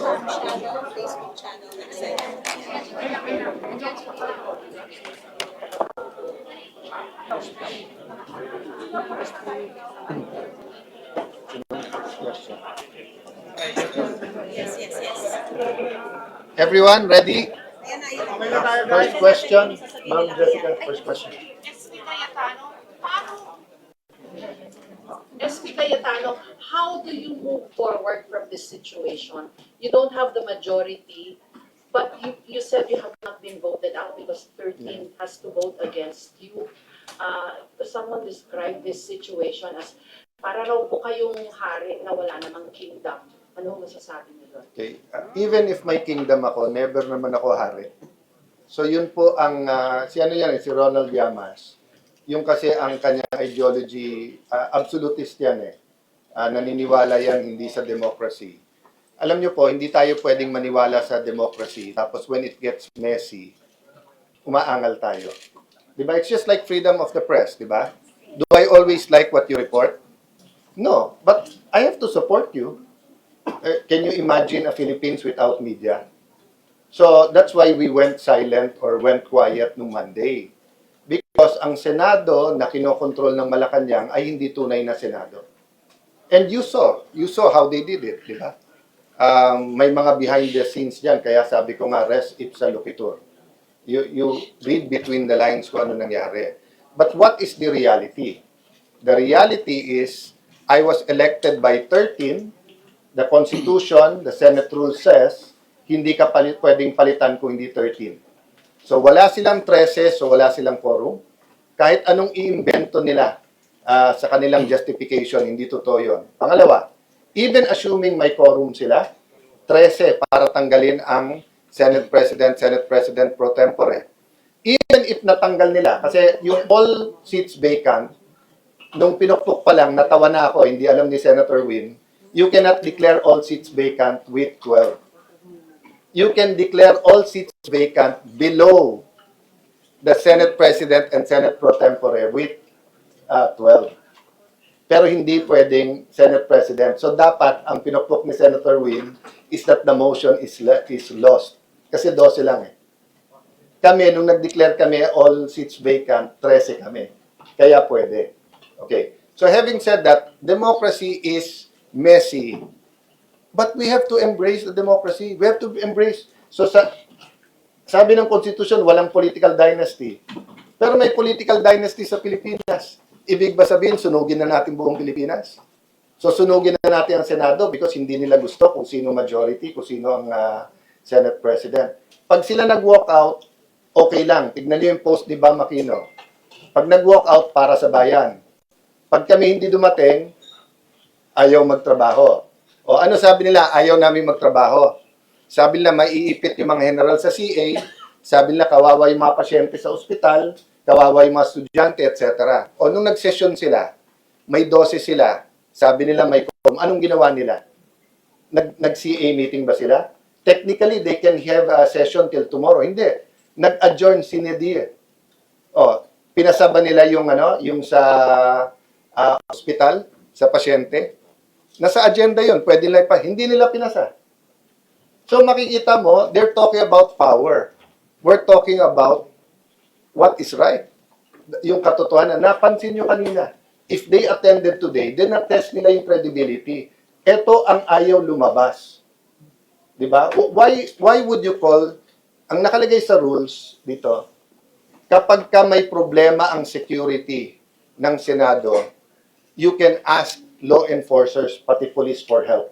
YouTube channel, Facebook channel ng Senate. Yes, yes, yes. Everyone, ready? Ayan na, yun. First question. Ma'am Jessica, first question. SP Cayetano, how do you move forward from this situation? You don't have the majority, but you said you have not been voted out because 13 has to vote against you. Someone described this situation as para raw po kayong hari na wala namang kingdom. Ano masasabi niyo doon? Okay. Even if may kingdom ako, never naman ako hari. So yun po ang, si ano yan, si Ronald Llamas. Yung kasi ang kanyang ideology, absolutist yan eh. Naniniwala yan hindi sa democracy. Alam niyo po, hindi tayo pwedeng maniwala sa democracy. Tapos when it gets messy, umaangal tayo. Diba? It's just like freedom of the press, diba? Do I always like what you report? No, but I have to support you. Can you imagine a Philippines without media? So that's why we went silent or went quiet nung Monday. Because ang Senado na kinokontrol ng Malacanang ay hindi tunay na Senado. And you saw how they did it, di ba? May mga behind the scenes dyan, kaya sabi ko nga, res ipsa loquitur. You read between the lines kung ano nangyari. But what is the reality? The reality is, I was elected by 13. The Constitution, the Senate rule says, hindi ka pwedeng palitan kung hindi 13. So wala silang 13, so wala silang quorum. Kahit anong i-invento nila sa kanilang justification, hindi totoo yun. Pangalawa, even assuming may quorum sila, 13 para tanggalin ang Senate President pro tempore. Even if natanggal nila, kasi yung all seats vacant, nung pinukpok pa lang, natawa na ako, hindi alam ni Senator Win, you cannot declare all seats vacant with 12. You can declare all seats vacant below the Senate President and Senate pro tempore with 12. Pero hindi pwedeng Senate President. So dapat, ang pinukpok ni Senator Win is that the motion is lost. Kasi 12 lang eh. Kami, nung nag-declare kami all seats vacant, 13 kami. Kaya pwede. Okay. So having said that, democracy is messy. But we have to embrace the democracy. We have to embrace. So sabi ng Constitution, walang political dynasty. Pero may political dynasty sa Pilipinas. Ibig ba sabihin, sunugin na natin buong Pilipinas? So sunugin na natin ang Senado because hindi nila gusto kung sino majority, kung sino ang Senate President. Pag sila nag-walk out, okay lang. Tignan niyo yung post ni Bam Aquino. Pag nag-walk out, para sa bayan. Pag kami hindi dumating, ayaw magtrabaho. O ano sabi nila? Ayaw namin magtrabaho. Sabi nila, maiipit yung mga general sa CA. Sabi nila, kawawa yung mga pasyente sa ospital. Kawawa yung mga estudyante, etc. O nung nag-session sila, may 12 sila. Sabi nila, may quorum. Anong ginawa nila? Nag-CA meeting ba sila? Technically, they can have a session till tomorrow. Hindi. Nag-adjourn sine die. O, pinasaba nila yung, yung sa ospital, sa pasyente. Nasa agenda yun, pwede nila pa. Hindi nila pinasa. So makikita mo, they're talking about power. We're talking about what is right. Yung katotohanan. Napansin nyo kanina. If they attended today, then na-test nila yung credibility. Ito ang ayaw lumabas. Diba? Why would you call, ang nakalagay sa rules dito, kapag ka may problema ang security ng Senado, you can ask law enforcers, pati police for help.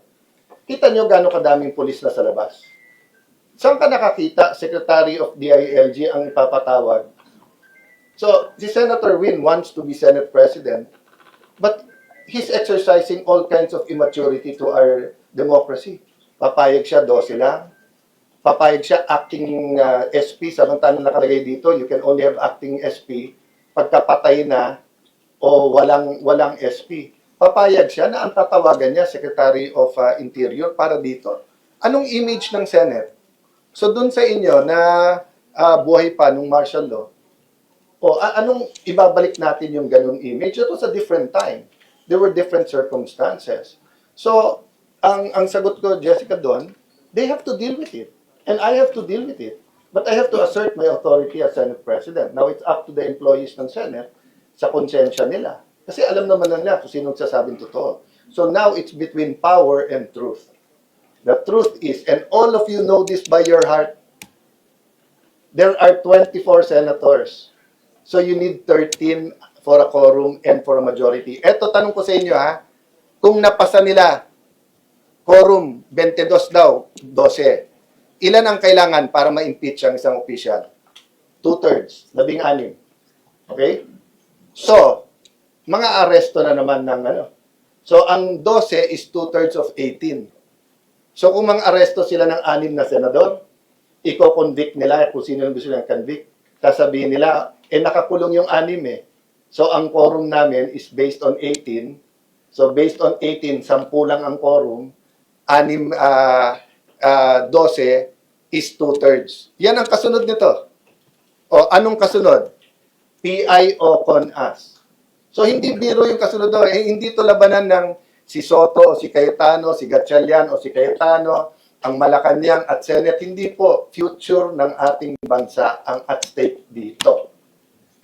Kita nyo gano'ng kadaming police na sa labas? Saan ka nakakita, Secretary of DILG ang ipapatawag? So, si Senator Win wants to be Senate President, but he's exercising all kinds of immaturity to our democracy. Papayag siya, 12 lang. Papayag siya, acting SP, samantalang nakalagay dito, you can only have acting SP pagkapatay na o walang SP. Papayag siya na ang tatawagan niya, Secretary of Interior, para dito. Anong image ng Senate? So, dun sa inyo na buhay pa nung martial law, anong ibabalik natin yung ganung image? It was a different time. There were different circumstances. So, ang sagot ko, Jessica, doon, they have to deal with it. And I have to deal with it. But I have to assert my authority as Senate President. Now, it's up to the employees ng Senate sa konsensya nila. Kasi alam naman nila kung sinong sasabing totoo. So now, it's between power and truth. The truth is, and all of you know this by your heart, there are 24 senators. So you need 13 for a quorum and for a majority. Eto, tanong ko sa inyo ha, kung napasa nila, quorum, 22 daw, 12. Ilan ang kailangan para ma-impeach ang isang official? 2/3, 16. Okay? So, mga aresto na naman ng ano. So, ang 12 is 2/3 of 18. So, kung mga aresto sila ng 6 na senador, i-convict nila kung sino yung gusto nilang convict. Sasabihin nila, nakakulong yung 6 eh. So, ang quorum namin is based on 18. So, based on 18, 10 lang ang quorum. 12 is 2/3. Yan ang kasunod nito. O, anong kasunod? PIO con us. So, hindi biro yung kasunod doon. Hindi to labanan ng si Soto o si Cayetano, si Gatchalian o si Cayetano, ang Malacanang at Senate. Hindi po future ng ating bansa ang at stake dito.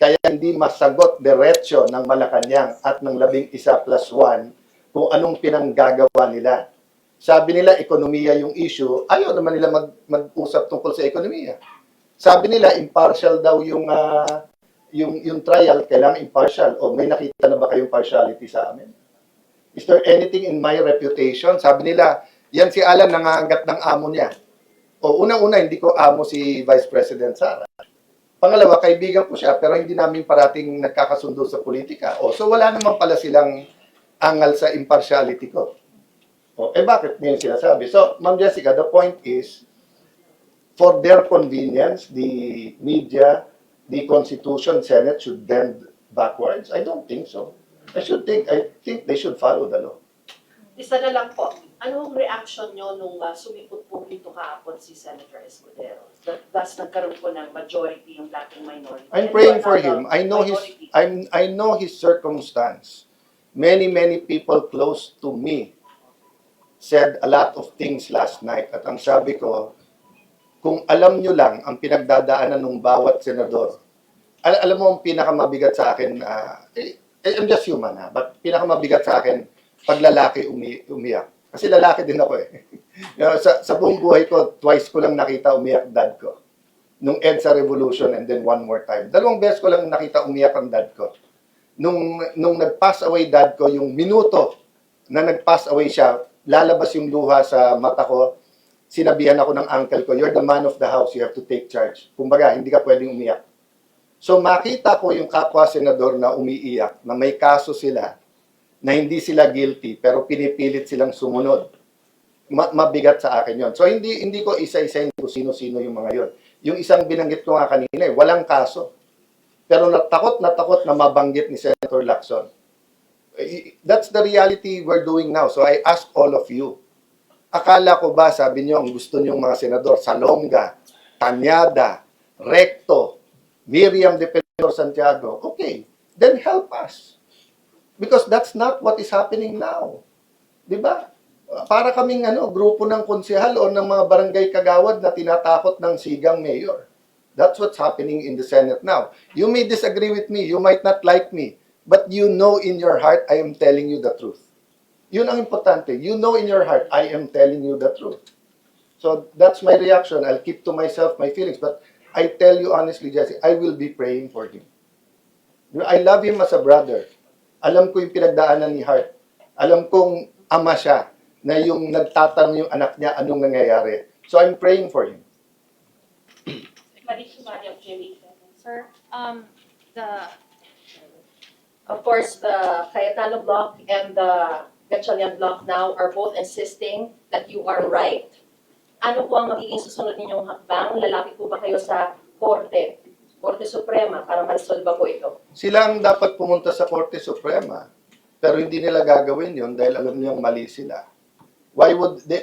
Kaya hindi masagot diretsyo ng Malacanang at ng 11+1 kung anong pinanggagawa nila. Sabi nila, ekonomiya yung issue. Ayaw naman nila mag-usap tungkol sa ekonomiya. Sabi nila, impartial daw yung trial. Kailangan impartial. O may nakita na ba kayong partiality sa amin? Is there anything in my reputation? Sabi nila, yan si Alan nangaangat ng amo niya. O unang-una, hindi ko amo si Vice President Sara. Pangalawa, kaibigan ko siya, pero hindi namin parating nagkakasundo sa politika. O, so wala naman pala silang angal sa impartiality ko. O, bakit niyo sinasabi? So, Ma'am Jessica, the point is, for their convenience, the media, the Constitution, Senate should bend backwards? I don't think so. I think they should follow the law. Isa na lang po, ano ang reaction nyo nung sumipot po dito kahapon si Senator Escudero? Thus, nagkaroon po ng majority yung dating minority. I'm And praying you for are him. now minority. I know his circumstance. Many people close to me said a lot of things last night. At ang sabi ko, kung alam nyo lang ang pinagdadaanan ng bawat senador, alam mo ang pinakamabigat sa akin, I'm just human but pinakamabigat sa akin, pag lalaki umiyak. Kasi lalaki din ako eh. sa buong buhay ko, twice ko lang nakita umiyak dad ko. Nung EDSA Revolution and then one more time. 2 beses ko lang nakita umiyak ang dad ko. Nung nag-pass away dad ko, yung minuto na nag-pass away siya, lalabas yung luha sa mata ko, sinabihan ako ng uncle ko, you're the man of the house, you have to take charge. Kumbaga, hindi ka pwedeng umiyak. So makita ko yung kapwa senador na umiiyak, na may kaso sila, na hindi sila guilty, pero pinipilit silang sumunod. Mabigat sa akin yon. So hindi ko isa-isahin kung sino-sino yung mga yon. Yung isang binanggit ko nga kanina, walang kaso. Pero natakot na mabanggit ni Senator Lacson. That's the reality we're doing now. So I ask all of you, akala ko ba, sabi niyo, ang gusto niyong mga senador, Salonga, Tanyada, Recto, Miriam Defensor Santiago, okay, then help us. Because that's not what is happening now. Di ba? Para kaming grupo ng konsehal o ng mga barangay kagawad na tinatakot ng sigang mayor. That's what's happening in the Senate now. You may disagree with me, you might not like me, but you know in your heart, I am telling you the truth. Yun ang importante. You know in your heart, I am telling you the truth. So that's my reaction. I'll keep to myself my feelings. But I tell you honestly, Jesse, I will be praying for him. I love him as a brother. Alam ko yung pinagdaanan ni Hart. Alam kong ama siya na yung nagtatanong yung anak niya anong nangyayari. So I'm praying for him. Sir, Of course, the Cayetano bloc and the Gatchalian bloc now are both insisting that you are right. Ano po ang magiging susunod ninyong hakbang? Lalapit po ba kayo sa Korte Suprema para ma-resolve po ito? Sila ang dapat pumunta sa Korte Suprema. Pero hindi nila gagawin yun dahil alam niyang mali sila.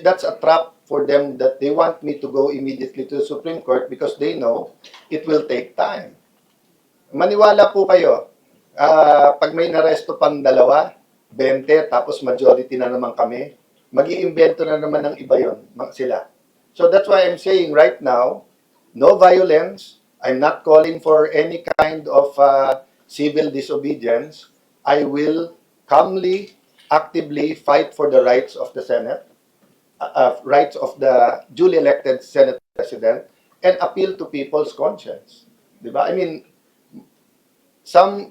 That's a trap for them that they want me to go immediately to the Supreme Court because they know it will take time. Maniwala po kayo, pag may naresto pang 2, 20, tapos majority na naman kami, mag-iimbento na naman ng iba yon sila. So that's why I'm saying right now, no violence. I'm not calling for any kind of civil disobedience. I will calmly, actively fight for the rights of the Senate, rights of the duly elected Senate President, and appeal to people's conscience. Diba? I mean, some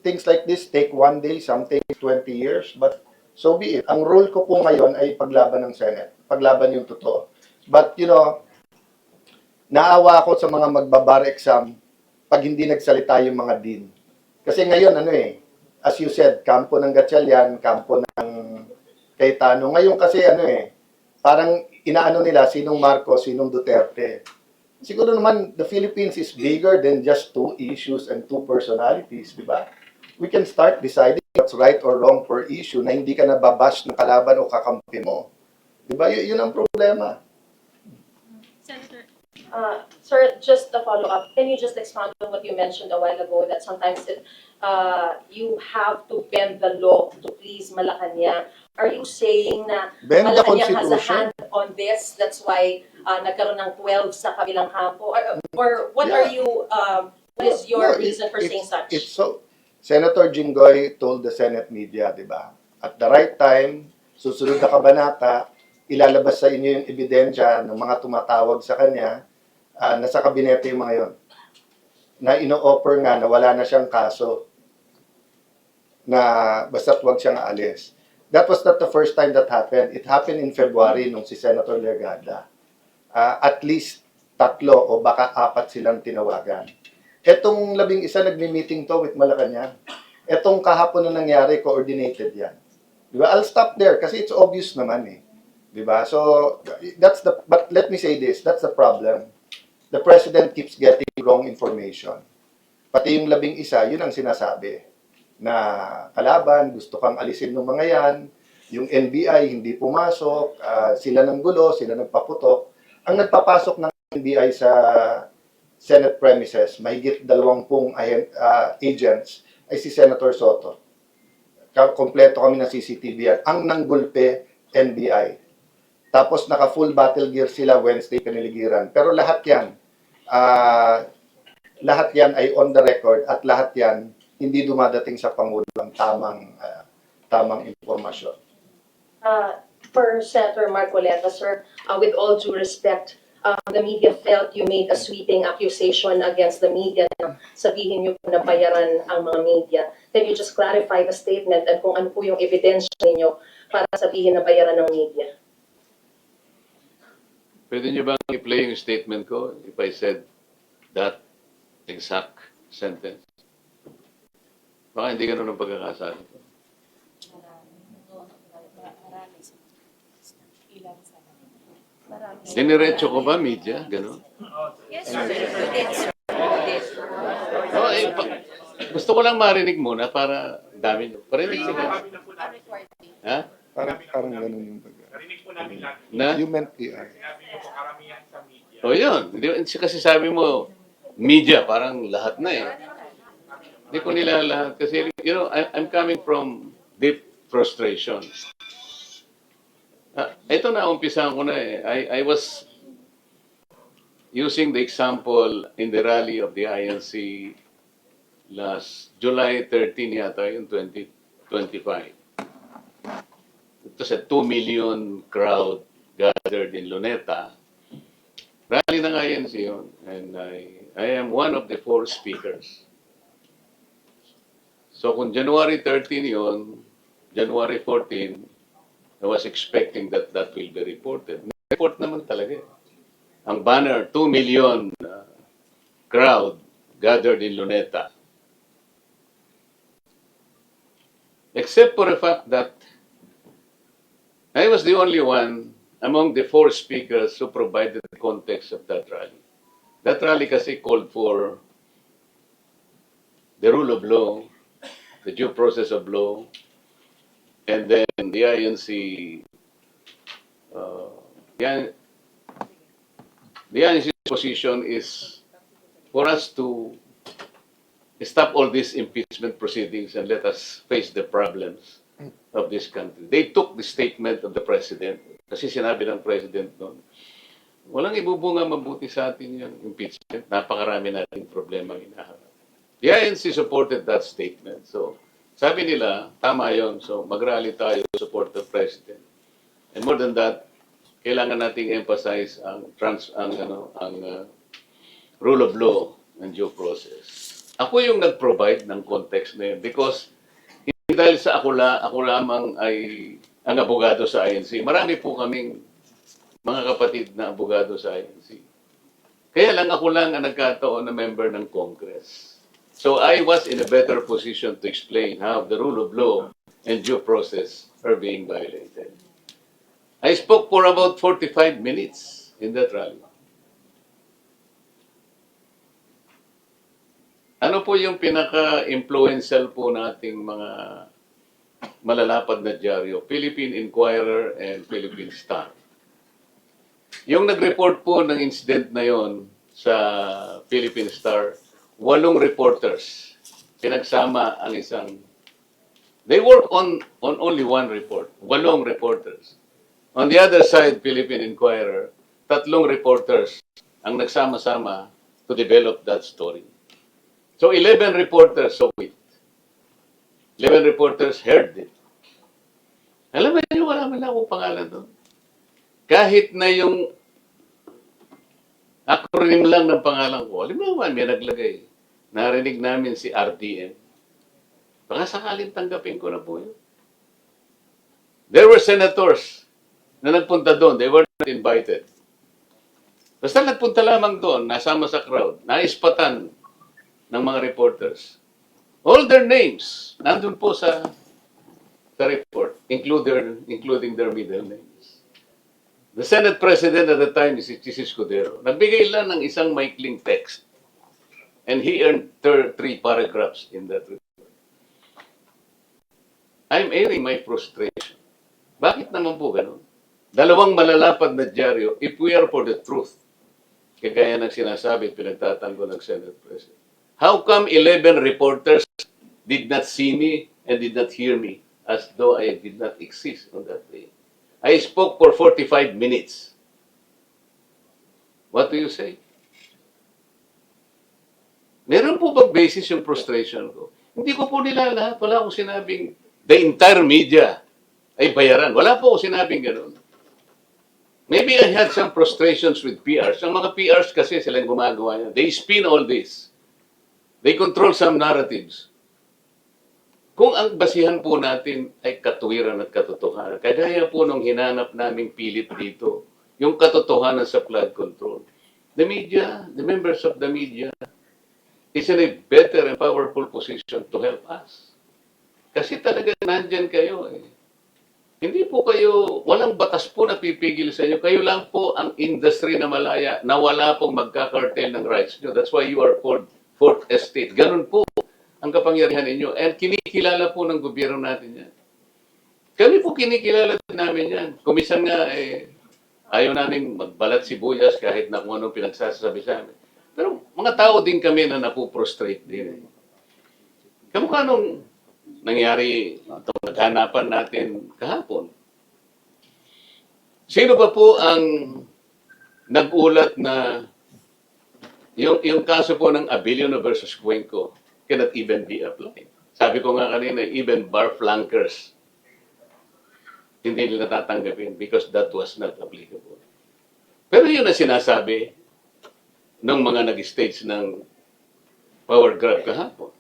things like this take one day, some take 20 years, but so be it. Ang role ko po ngayon ay paglaban ng Senate, paglaban yung totoo. But you know, naawa ako sa mga magbabar exam pag hindi nagsalita yung mga dean. Kasi ngayon, ano eh, as you said, kampo ng Gatchalian, kampo ng Cayetano. Ngayon kasi, ano eh, parang inaano nila sinong Marcos, sinong Duterte. Siguro naman, the Philippines is bigger than just two issues and two personalities, di ba? We can start deciding what's right or wrong per issue na hindi ka nababash ng kalaban o kakampi mo. Di ba? Yun ang problema. Senator. Sir, just a follow-up. Can you just expound on what you mentioned a while ago that sometimes you have to bend the law to please Malacanang? Are you saying na Bend the Malacanang has a Constitution. hand on this? That's why nagkaroon ng 12 sa kabilang kampo? Or what Yeah. are you, what is your No, reason for saying such? It's so, Senator Jinggoy told the Senate media, di ba? At the right time, susunod na kabanata, ilalabas sa inyo yung ebidensya ng mga tumatawag sa kanya, nasa kabinete yung mga yon, na ino-offer nga na wala na siyang kaso, na basta't wag siyang aalis. That was not the first time that happened. It happened in February nung si Senator Legarda. At least 3 o baka 4 silang tinawagan. Etong 11 nagmi-meeting to with Malacanang. Etong kahapon na nangyari, coordinated yan. Di ba? I'll stop there kasi it's obvious naman eh. Di ba? So, but let me say this, that's the problem. The President keeps getting wrong information. Pati yung 11, yun ang sinasabi. Na kalaban, gusto kang alisin ng mga yan, yung NBI hindi pumasok, sila ng gulo, sila nagpaputok. Ang nagpapasok ng NBI sa Senate premises, mahigit 20 agents, ay si Senator Soto. Kompleto kami ng CCTV yan. Ang nanggulpe, NBI. Tapos naka-full battle gear sila Wednesday piniligiran. Pero lahat yan ay on the record at lahat yan hindi dumadating sa Pangulo ang tamang impormasyon. For Senator Marcoleta, sir, with all due respect, the media felt you made a sweeping accusation against the media na sabihin niyo po na bayaran ang mga media. Can you just clarify the statement at kung ano po yung ebidensya ninyo para sabihin na bayaran ng media? Pwede niyo bang i-play yung statement ko if I said that exact sentence? Baka hindi ganun ang pagkakasabi ko. Diniretso ko ba, media? Ganun? Yes, sir. Yes, sir. Oh, gusto ko lang marinig muna para dami nyo. Parinig sila. Ha? Parang ganun yung Narinig po namin lahat. Na? You meant PR. Sinabi niyo po karamihan sa media. O yun. Kasi sabi mo, media, parang lahat na eh. Hindi ko nila lahat. Kasi, you know, I'm coming from deep frustration. Ito na, umpisahan ko na eh. I was using the example in the rally of the INC last July 13 yata, yung 2025. It was a 2 million crowd gathered in Luneta. Rally ng INC yun. And I am one of the 4 speakers. So kung January 13 yun, January 14, I was expecting that will be reported. Report naman talaga. Ang banner, 2 million crowd gathered in Luneta. Except for the fact that I was the only one among the 4 speakers who provided the context of that rally. That rally kasi called for the rule of law, the due process of law, and then the INC, the INC's position is for us to stop all these impeachment proceedings and let us face the problems of this country. They took the statement of the president, kasi sinabi ng president noon, Walang ibubunga mabuti sa atin yung impeachment. Napakarami nating problema hinaharap. The INC supported that statement. So, sabi nila, tama yon. So, mag-rally tayo, support the president. And more than that, kailangan nating emphasize ang rule of law and due process. Ako yung nag-provide ng context na yun because hindi dahil sa ako lamang ay ang abogado sa INC. Marami po kaming mga kapatid na abogado sa INC. Kaya lang ako lang ang nagkataon na member ng Congress. So I was in a better position to explain how the rule of law and due process are being violated. I spoke for about 45 minutes in that rally. Ano po yung pinaka-influential po nating mga malalapad na dyaryo? Philippine Inquirer and Philippine Star. Yung nag-report po ng incident na yon sa Philippine Star, 8 reporters. Pinagsama ang isang... They work on only one report. 8 reporters. On the other side, Philippine Inquirer, 3 reporters ang nagsama-sama to develop that story. So 11 reporters saw it. 11 reporters heard it. Alam mo niyo, wala man akong pangalan doon. Kahit na yung acronym lang ng pangalan ko, alam mo naman, may naglagay. Narinig namin si RDM. Baka sakaling tanggapin ko na po yun. There were senators na nagpunta doon. They were not invited. Basta nagpunta lamang doon, nasama sa crowd, naispatan ng mga reporters. All their names, nandun po sa report, including their middle names. The Senate President at the time is Chis Escudero. Nagbigay lang ng isang maikling text. And he earned 3 paragraphs in that report. I'm airing my frustration. Bakit naman po ganun? 2 malalapad na dyaryo, if we are for the truth, kagaya ng sinasabi, pinagtatanggol ng Senate President. How come 11 reporters did not see me and did not hear me as though I did not exist on that day? I spoke for 45 minutes. What do you say? Meron po bang basis yung frustration ko? Hindi ko po nila lahat. Wala akong sinabing the entire media ay bayaran. Wala po akong sinabing gano'n. Maybe I had some frustrations with PRs. Ang mga PRs kasi silang gumagawa yan. They spin all this. They control some narratives. Kung ang basihan po natin ay katuwiran at katotohanan, kagaya po nung hinanap naming pilit dito, yung katotohanan sa flood control. The media, the members of the media, is in a better and powerful position to help us. Kasi talaga nandyan kayo eh. Hindi po kayo, walang batas po na pipigil sa inyo. Kayo lang po ang industry na malaya na wala pong magkakartel ng rights nyo. That's why you are called Fourth Estate. Ganun po ang kapangyarihan ninyo. And kinikilala po ng gobyerno natin yan. Kami po kinikilala namin yan. Kumisan nga, ayaw namin magbalat sibuyas kahit na kung anong pinagsasabi sa amin. Pero mga tao din kami na napuprostrate din. Kamukha nung nangyari itong naghanapan natin kahapon. Sino ba po ang nag-ulat na yung kaso po ng Abilino versus Cuenco cannot even be applied? Sabi ko nga kanina, even bar flankers hindi nila tatanggapin because that was not applicable. Pero yun ang sinasabi ng mga nag-stage ng power grab kahapon.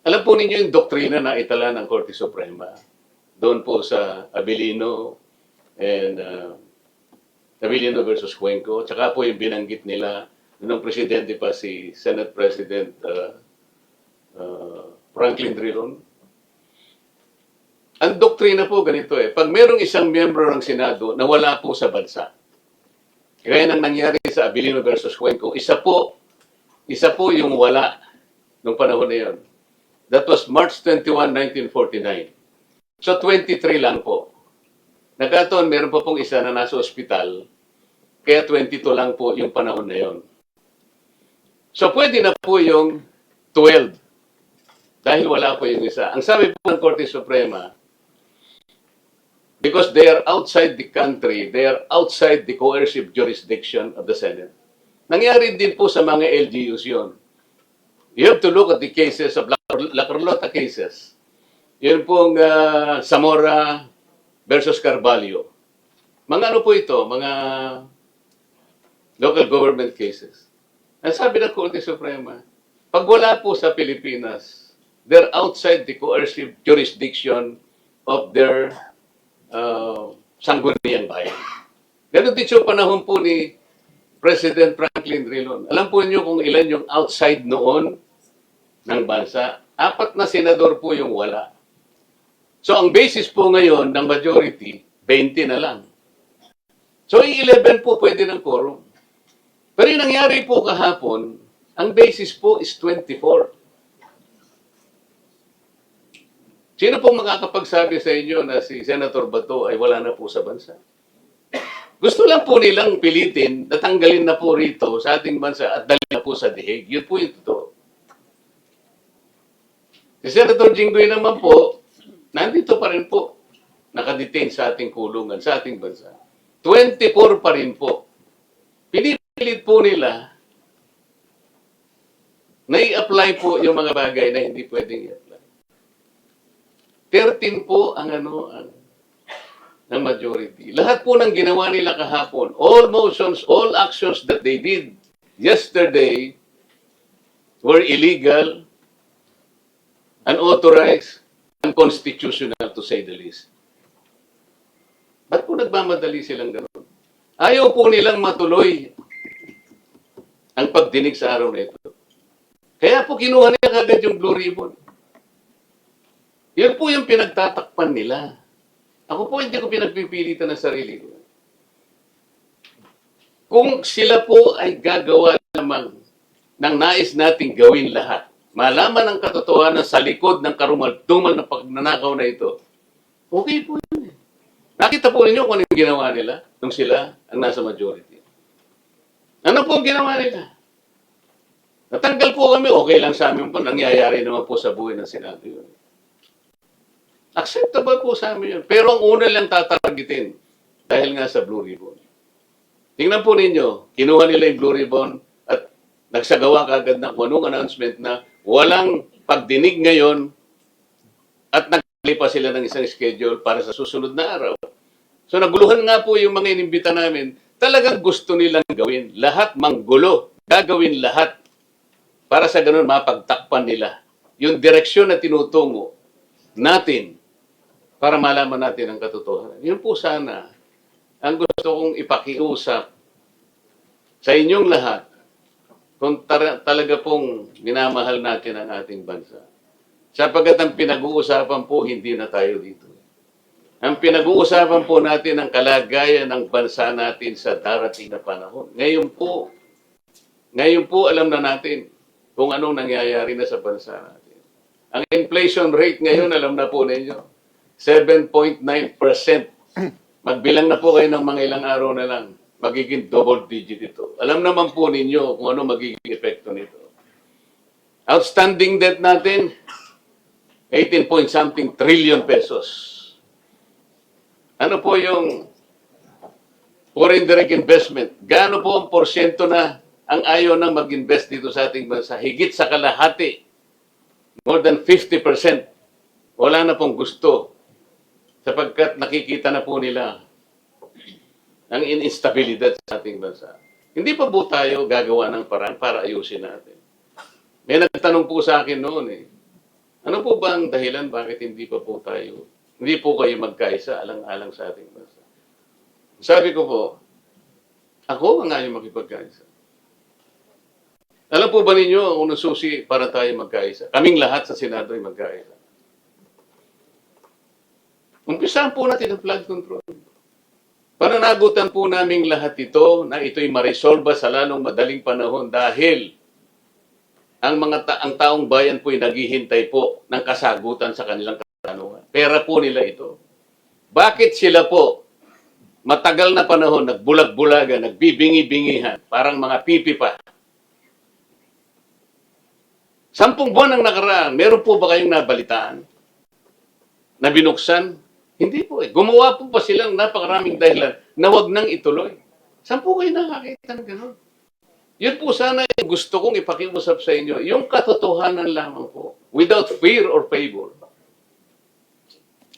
Alam po ninyo yung doktrina na itala ng Korte Suprema doon po sa Abilino and Abilino versus Cuenco. Tsaka po yung binanggit nila nung presidente pa si Senate President Franklin Drilon. Ang doktrina po ganito eh. Pag merong isang miyembro ng Senado na wala po sa bansa, kaya nang nangyari sa Abilino versus Cuenco, isa po yung wala nung panahon na yun. That was March 21, 1949. So 23 lang po. Nagkataon, meron pa pong isa na nasa ospital, kaya 22 lang po yung panahon na yun. So pwede na po yung 12 dahil wala po yung isa. Ang sabi po ng Korte Suprema, because they are outside the country, they are outside the coercive jurisdiction of the Senate. Nangyari din po sa mga LGUs yun. You have to look at the cases of La Carlota cases. Yun pong Zamora versus Carvalho. Mga ano po ito? Mga local government cases. Ang sabi ng Korte Suprema, pag wala po sa Pilipinas, they're outside the coercive jurisdiction of their sangguniang bayan. Ganun din yung panahon po ni President Franklin Drilon. Alam po niyo kung ilan yung outside noon ng bansa? 4 na senador po yung wala. So ang basis po ngayon ng majority, 20 na lang. So yung 11 po pwede ng quorum. Pero yung nangyari po kahapon, ang basis po is 24. Sino pong makakapagsabi sa inyo na si Senator Bato ay wala na po sa bansa? Gusto lang po nilang pilitin na tanggalin na po rito sa ating bansa at dalhin na po sa dihig. Yun po yung totoo. Si Senator Jinggoy naman po, nandito pa rin po, nakadetain sa ating kulungan, sa ating bansa. 24 pa rin po. Pinipilit po nila na i-apply po yung mga bagay na hindi pwedeng i-apply. 13 po ang ng majority. Lahat po ng ginawa nila kahapon, all motions, all actions that they did yesterday were illegal, unauthorized, unconstitutional to say the least. Ba't po nagmamadali silang gano'n? Ayaw po nilang matuloy ang pagdinig sa araw na ito. Kaya po kinuha nila kagad yung Blue Ribbon. Yun po yung pinagtatakpan nila. Ako po hindi ko pinagpipilitan ng sarili ko. Kung sila po ay gagawa lamang ng nais nating gawin lahat, malaman ang katotohanan sa likod ng karumal-dumal na pagnanakaw na ito, okay po yun eh. Nakita po ninyo kung ano yung ginawa nila nung sila ang nasa majority. Ano po ang ginawa nila? Natanggal po kami, okay lang sa amin po, nangyayari naman po sa buhay ng Senado yun. Acceptable po sa amin yun. Pero ang una lang tatargetin dahil nga sa Blue Ribbon. Tingnan po ninyo, kinuha nila yung Blue Ribbon at nagsagawa kagad ng anong announcement na walang pagdinig ngayon at naglipa sila ng isang schedule para sa susunod na araw. So naguluhan nga po yung mga inimbita namin, talagang gusto nilang gawin. Lahat manggulo, gagawin lahat para sa ganun mapagtakpan nila yung direksyon na tinutungo natin para malaman natin ang katotohanan. Yun po sana ang gusto kong ipakiusap sa inyong lahat kung talaga pong minamahal natin ang ating bansa. Sapagkat ang pinag-uusapan po, hindi na tayo dito. Ang pinag-uusapan po natin ang kalagayan ng bansa natin sa darating na panahon. Ngayon po alam na natin kung anong nangyayari na sa bansa natin. Ang inflation rate ngayon, alam na po ninyo, 7.9%. Magbilang na po kayo ng mga ilang araw na lang. Magiging double digit ito. Alam naman po ninyo kung ano magiging epekto nito. Outstanding debt natin, 18-point-something trillion pesos. Ano po yung foreign direct investment? Gaano po ang porsyento na ang ayaw nang mag-invest dito sa ating bansa? Higit sa kalahati. More than 50%. Wala na pong gusto. Sapagkat nakikita na po nila ang instabilidad sa ating bansa. Hindi pa po tayo gagawa ng paraan para ayusin natin. May nagtanong po sa akin noon ano po ba ang dahilan bakit hindi po kayo magkaisa alang-alang sa ating bansa? Sabi ko po, ako ang ayaw makipagkaisa. Alam po ba ninyo ang unang susi para tayo magkaisa? Kaming lahat sa Senado ay magkaisa. Umpisahan po natin ang flood control. Pananagutan po naming lahat ito na ito'y maresolba sa lalong madaling panahon dahil ang taong bayan po'y naghihintay po ng kasagutan sa kanilang katanungan. Pera po nila ito. Bakit sila po matagal na panahon nagbulag-bulagan, nagbibingi-bingihan, parang mga pipi pa? 10 buwan ang nakaraan, meron po ba kayong nabalitaan na binuksan? Hindi po eh. Gumawa po pa silang napakaraming dahilan na wag nang ituloy. Saan po kayo nakakita ng gano'n? Yun po sana yung gusto kong ipakiusap sa inyo. Yung katotohanan lamang po. Without fear or favor.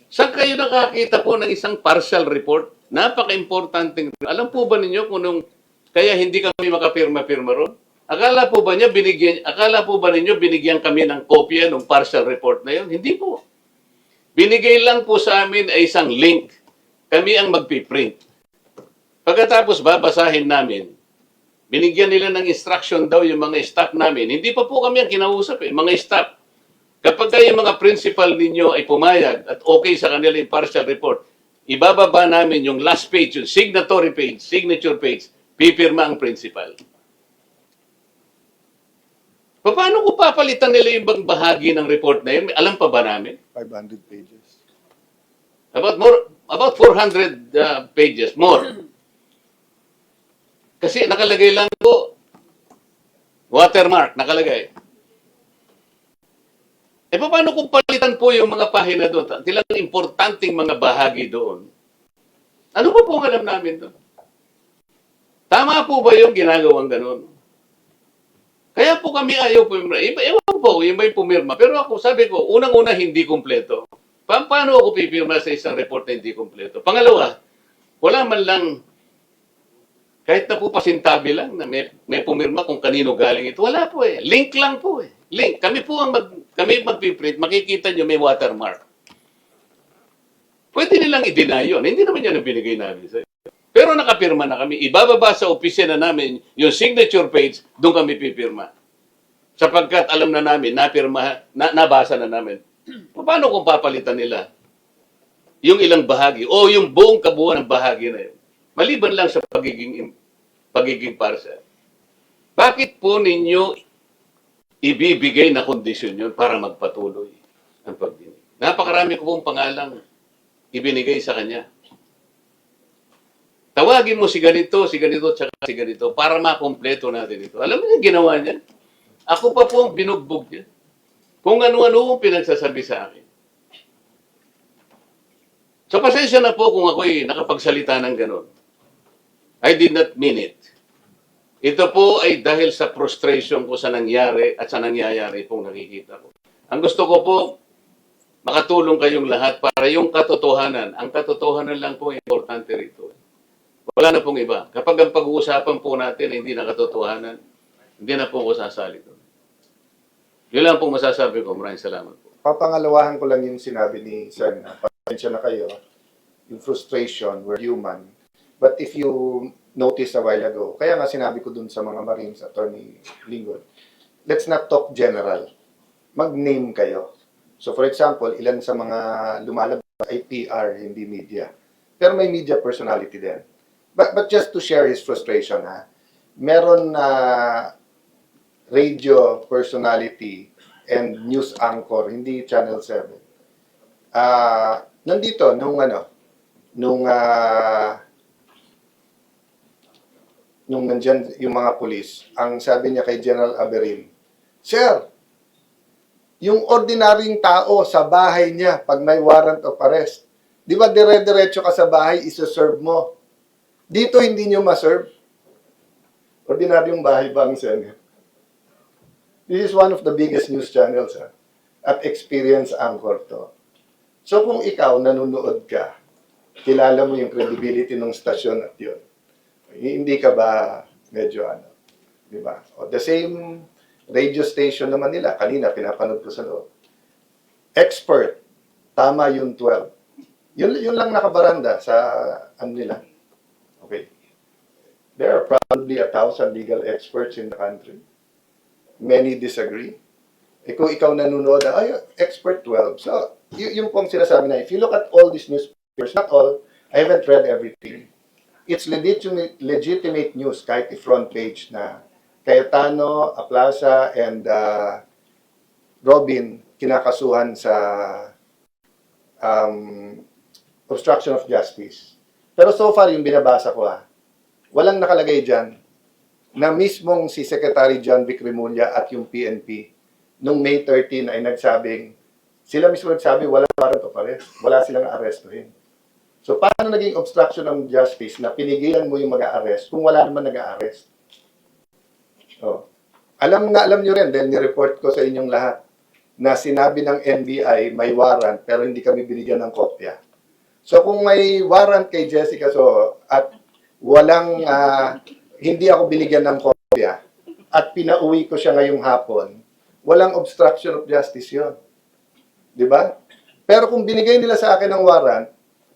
Saan kayo nakakita po ng isang partial report? Napaka-importante. Alam po ba ninyo kung nung kaya hindi kami makapirma-pirma ron? Akala po ba ninyo binigyan kami ng kopya ng partial report na yun? Hindi po. Binigay lang po sa amin ay isang link. Kami ang magpiprint. Pagkatapos babasahin namin, binigyan nila ng instruction daw yung mga staff namin. Hindi pa po kami ang kinausap mga staff. Kapag kayo mga principal ninyo ay pumayag at okay sa kanila yung partial report, ibababa namin yung last page, yung signatory page, signature page, pipirma ang principal. Paano ko papalitan nila yung bang bahagi ng report na yun? Alam pa ba namin? 500 pages. About 400 pages, more. Kasi nakalagay lang po, watermark, nakalagay. Paano kung palitan po yung mga pahina doon? Tilang importanteng mga bahagi doon. Ano ba po ang alam namin doon? Tama po ba yung ginagawang ganun? Kaya po kami ayaw pumirma. Ewan po, yung may pumirma. Pero ako, sabi ko, unang-una hindi kumpleto. Paano ako pipirma sa isang report na hindi kumpleto? Pangalawa, wala man lang, kahit na po pasintabi lang na may pumirma kung kanino galing ito. Wala po eh. Link lang po eh. Link. Kami po ang magpiprint, makikita nyo may watermark. Pwede nilang i-deny yun. Hindi naman yan ang binigay namin sa'yo. Pero nakapirma na kami. Ibababa sa opisina namin yung signature page, doon kami pipirma. Sapagkat alam na namin, nabasa na namin. Paano kung papalitan nila yung ilang bahagi o yung buong kabuuan ng bahagi na yun? Maliban lang sa pagiging parcel. Bakit po ninyo ibibigay na kondisyon yun para magpatuloy ang pagdinig? Napakarami ko pong pangalang ibinigay sa kanya. Tawagin mo si ganito, tsaka si ganito para makompleto natin ito. Alam mo yung ginawa niya? Ako pa po ang binugbog niya. Kung ano-ano pinagsasabi sa akin. So pasensya na po kung ako'y nakapagsalita ng gano'n. I did not mean it. Ito po ay dahil sa frustration ko sa nangyari at sa nangyayari pong nakikita ko. Ang gusto ko po, makatulong kayong lahat para yung katotohanan. Ang katotohanan lang po importante rito. Wala na pong iba. Kapag ang pag-uusapan po natin ay hindi na katotohanan, hindi na po ako sasali doon. Yun lang pong masasabi ko. Maraming salamat po. Papangalawahan ko lang yung sinabi ni Sen. Pasensya na kayo. Yung frustration, we're human. But if you notice a while ago, kaya nga sinabi ko dun sa mga Marines, Attorney Lingod, let's not talk general. Mag-name kayo. So for example, ilan sa mga lumalabas ay PR, hindi media. Pero may media personality din. But just to share his frustration, meron na radio personality and news anchor, hindi Channel 7. Nandito, nung nandyan yung mga pulis, ang sabi niya kay General Aberin, Sir, yung ordinaryong tao sa bahay niya, pag may warrant of arrest, di ba dire-diretso ka sa bahay, isa-serve mo? Dito hindi nyo ma-serve. Ordinaryong bahay ba ang Senate? This is one of the biggest news channels at experience anchor to. So kung ikaw nanonood ka, kilala mo yung credibility ng stasyon at yun. Hindi ka ba medyo di ba? O the same radio station naman nila, kanina pinapanood ko sa loob. Expert, tama yung 12. Yun lang nakabaranda sa nila. Okay. There are probably 1,000 legal experts in the country. Many disagree. Kung ikaw nanonood, expert 12. So, yung pong sinasabi na, if you look at all these newspapers, not all, I haven't read everything. It's legitimate news, kahit i-front page na Cayetano, Aplaza, and Robin kinakasuhan sa obstruction of justice. Pero so far, yung binabasa ko, walang nakalagay dyan na mismong si Secretary John Vic Remulla at yung PNP nung May 13 ay nagsabing, sila mismo nagsabi, walang warrant warrant of arrest. Wala silang arestuhin. So, paano naging obstruction of justice na pinigilan mo yung mag-a-arrest kung wala naman nag-a-arrest? Oh. Alam nyo rin, dahil ni-report ko sa inyong lahat, na sinabi ng NBI may warrant pero hindi kami binigyan ng kopya. So, kung may warrant kay Jessica So at walang, hindi ako binigyan ng kopya at pinauwi ko siya ngayong hapon, walang obstruction of justice yon. Di ba? Pero kung binigay nila sa akin ng warrant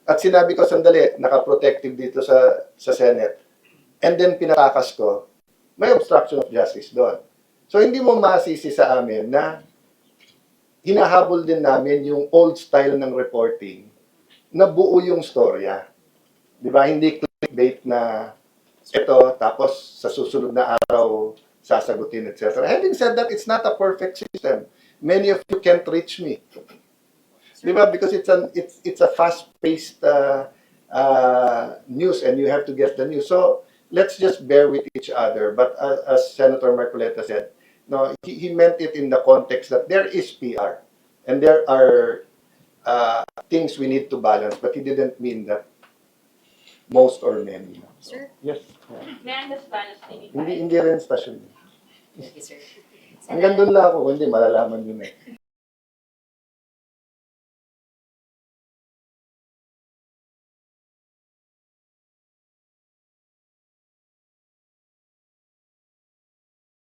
at sinabi ko, sandali, naka-protective dito sa Senate, and then pinatakas ko, may obstruction of justice doon. So, hindi mo masisi sa amin na hinahabol din namin yung old style ng reporting na buo yung storya. Di ba? Hindi clickbait na ito, tapos sa susunod na araw, sasagutin, etc. Having said that, it's not a perfect system. Many of you can't reach me. Di ba? Because it's a fast-paced news and you have to get the news. So, let's just bear with each other. But as Senator Marcoleta said, no, he meant it in the context that there is PR and there are things we need to balance, but he didn't mean that most or many. Sir? Yes. May I understand Spanish TV5? Hindi rin station. Thank you, sir. Hanggang doon lang ako, hindi malalaman yun eh.